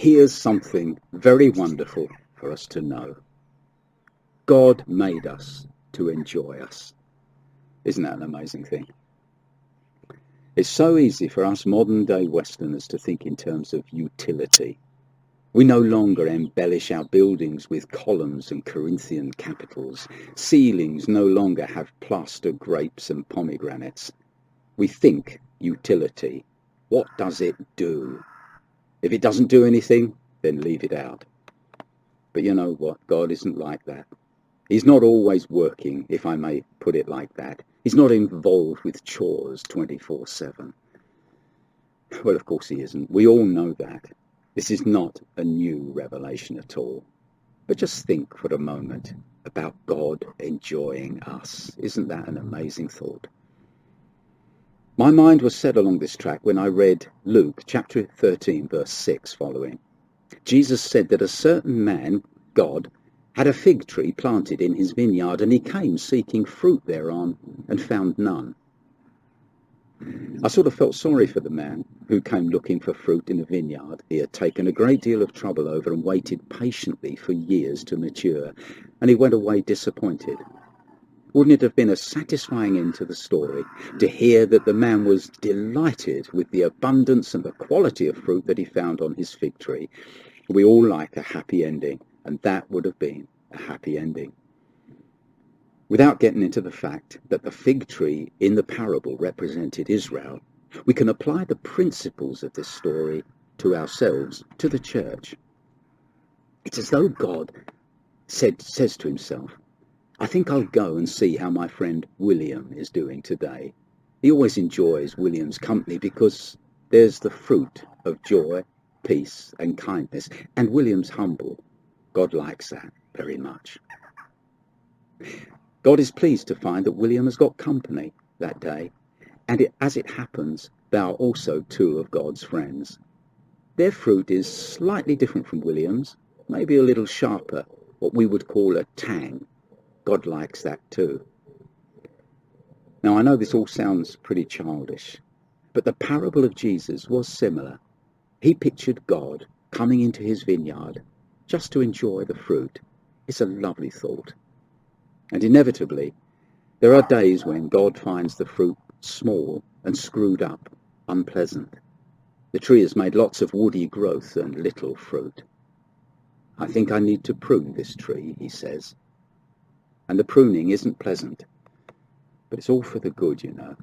Here's something very wonderful for us to know. God made us to enjoy us. Isn't that an amazing thing? It's so easy for us modern day Westerners to think in terms of utility. We no longer embellish our buildings with columns and Corinthian capitals. Ceilings no longer have plaster grapes and pomegranates. We think utility. What does it do? If it doesn't do anything, then leave it out. But you know what? God isn't like that. He's not always working, if I may put it like that. He's not involved with chores 24/7. Well, of course he isn't. We all know that. This is not a new revelation at all. But just think for a moment about God enjoying us. Isn't that an amazing thought? My mind was set along this track when I read Luke chapter 13, verse 6 following. Jesus said that a certain man, God, had a fig tree planted in his vineyard, and he came seeking fruit thereon and found none. I sort of felt sorry for the man who came looking for fruit in a vineyard he had taken a great deal of trouble over and waited patiently for years to mature, and he went away disappointed. Wouldn't it have been a satisfying end to the story to hear that the man was delighted with the abundance and the quality of fruit that he found on his fig tree? We all like a happy ending, and that would have been a happy ending. Without getting into the fact that the fig tree in the parable represented Israel, we can apply the principles of this story to ourselves, to the church. It's as though God says to himself, I think I'll go and see how my friend William is doing today. He always enjoys William's company because there's the fruit of joy, peace and kindness, and William's humble. God likes that very much. God is pleased to find that William has got company that day, and as it happens, they are also two of God's friends. Their fruit is slightly different from William's, maybe a little sharper, what we would call a tang. God likes that too. Now, I know this all sounds pretty childish, but the parable of Jesus was similar. He pictured God coming into his vineyard just to enjoy the fruit. It's a lovely thought. And inevitably, there are days when God finds the fruit small and screwed up, unpleasant. The tree has made lots of woody growth and little fruit. I think I need to prune this tree, he says. And the pruning isn't pleasant, but it's all for the good, you know.